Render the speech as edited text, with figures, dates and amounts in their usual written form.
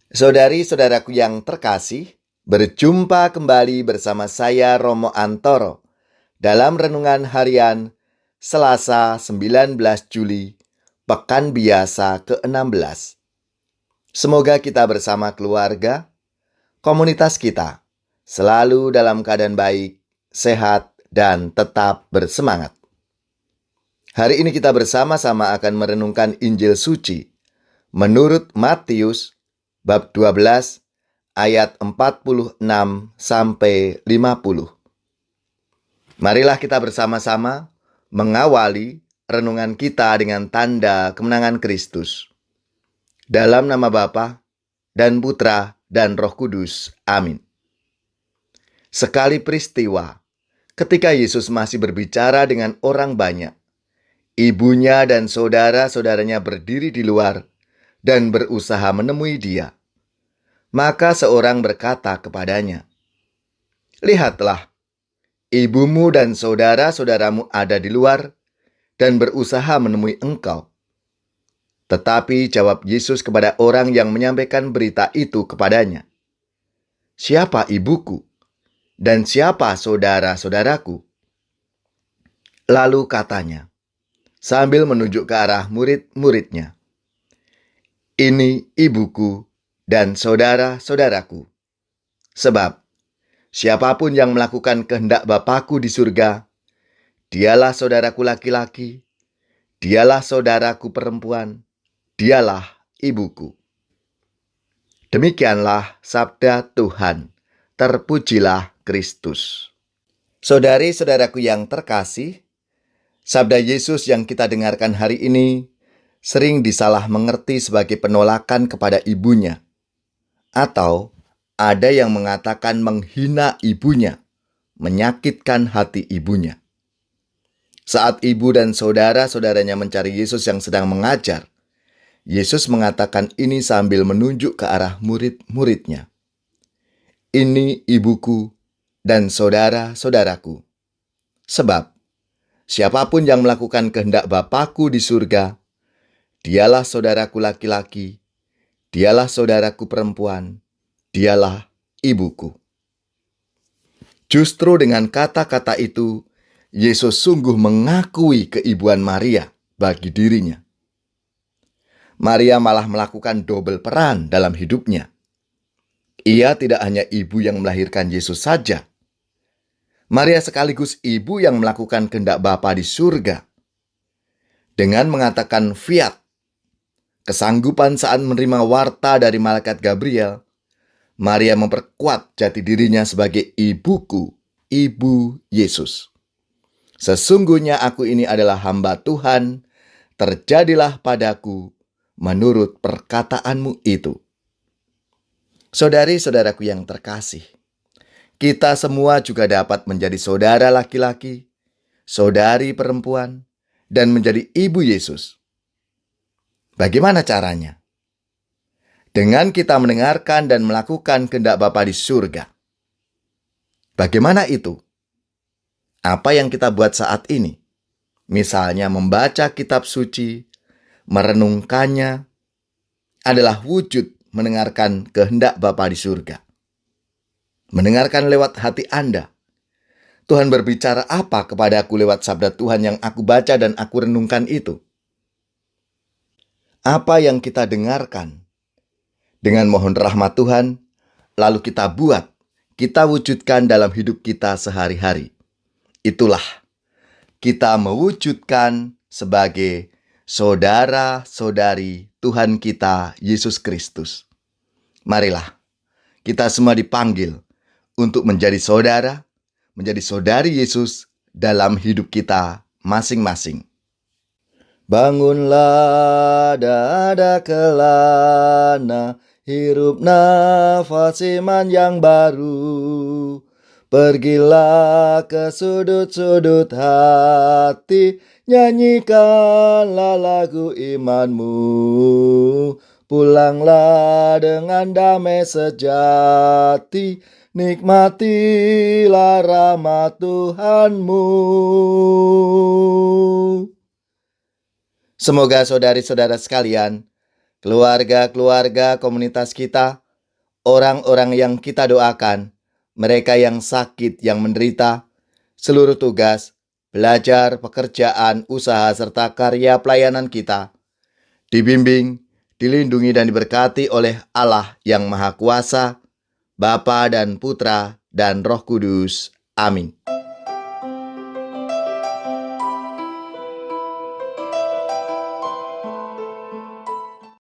Saudari-saudaraku yang terkasih, berjumpa kembali bersama saya Romo Antoro dalam renungan harian Selasa 19 Juli, Pekan Biasa ke-16. Semoga kita bersama keluarga, komunitas kita, selalu dalam keadaan baik, sehat, dan tetap bersemangat. Hari ini kita bersama-sama akan merenungkan Injil Suci menurut Matius bab 12 ayat 46 sampai 50. Marilah kita bersama-sama mengawali renungan kita dengan tanda kemenangan Kristus. Dalam nama Bapa dan Putra dan Roh Kudus. Amin. Sekali peristiwa, ketika Yesus masih berbicara dengan orang banyak, ibunya dan saudara-saudaranya berdiri di luar dan berusaha menemui dia. Maka seorang berkata kepadanya, "Lihatlah, ibumu dan saudara-saudaramu ada di luar dan berusaha menemui engkau." Tetapi jawab Yesus kepada orang yang menyampaikan berita itu kepadanya, "Siapa ibuku dan siapa saudara-saudaraku?" Lalu katanya, sambil menunjuk ke arah murid-muridnya, "Ini ibuku dan saudara-saudaraku. Sebab siapapun yang melakukan kehendak Bapa-Ku di surga, dialah saudaraku laki-laki, dialah saudaraku perempuan, dialah ibuku." Demikianlah sabda Tuhan. Terpujilah Kristus. Saudari-saudaraku yang terkasih, sabda Yesus yang kita dengarkan hari ini sering disalah mengerti sebagai penolakan kepada ibunya. Atau ada yang mengatakan menghina ibunya, menyakitkan hati ibunya. Saat ibu dan saudara-saudaranya mencari Yesus yang sedang mengajar, Yesus mengatakan ini sambil menunjuk ke arah murid-muridnya. "Ini ibuku dan saudara-saudaraku. Sebab siapapun yang melakukan kehendak Bapa-Ku di surga, dialah saudaraku laki-laki, dialah saudaraku perempuan, dialah ibuku." Justru dengan kata-kata itu, Yesus sungguh mengakui keibuan Maria bagi dirinya. Maria malah melakukan double peran dalam hidupnya. Ia tidak hanya ibu yang melahirkan Yesus saja. Maria sekaligus ibu yang melakukan kehendak Bapa di surga. Dengan mengatakan fiat, kesanggupan saat menerima warta dari malaikat Gabriel, Maria memperkuat jati dirinya sebagai ibuku, ibu Yesus. "Sesungguhnya aku ini adalah hamba Tuhan, terjadilah padaku menurut perkataanmu itu." Saudari-saudaraku yang terkasih, kita semua juga dapat menjadi saudara laki-laki, saudari perempuan, dan menjadi ibu Yesus. Bagaimana caranya? Dengan kita mendengarkan dan melakukan kehendak Bapa di surga. Bagaimana itu? Apa yang kita buat saat ini? Misalnya membaca kitab suci, merenungkannya, adalah wujud mendengarkan kehendak Bapa di surga. Mendengarkan lewat hati Anda. Tuhan berbicara apa kepadaku lewat sabda Tuhan yang aku baca dan aku renungkan itu? Apa yang kita dengarkan? Dengan mohon rahmat Tuhan, lalu kita buat, kita wujudkan dalam hidup kita sehari-hari. Itulah kita mewujudkan sebagai saudara-saudari Tuhan kita Yesus Kristus. Marilah kita semua dipanggil untuk menjadi saudara, menjadi saudari Yesus dalam hidup kita masing-masing. Bangunlah dada kelana, hirup nafas iman yang baru. Pergilah ke sudut-sudut hati, nyanyikanlah lagu imanmu. Pulanglah dengan damai sejati, nikmatilah rahmat Tuhanmu. Semoga saudari-saudara sekalian keluarga-keluarga komunitas kita, orang-orang yang kita doakan, mereka yang sakit, yang menderita, seluruh tugas, belajar, pekerjaan, usaha, serta karya pelayanan kita, dibimbing, dilindungi dan diberkati oleh Allah yang Maha Kuasa, Bapa dan Putra dan Roh Kudus. Amin.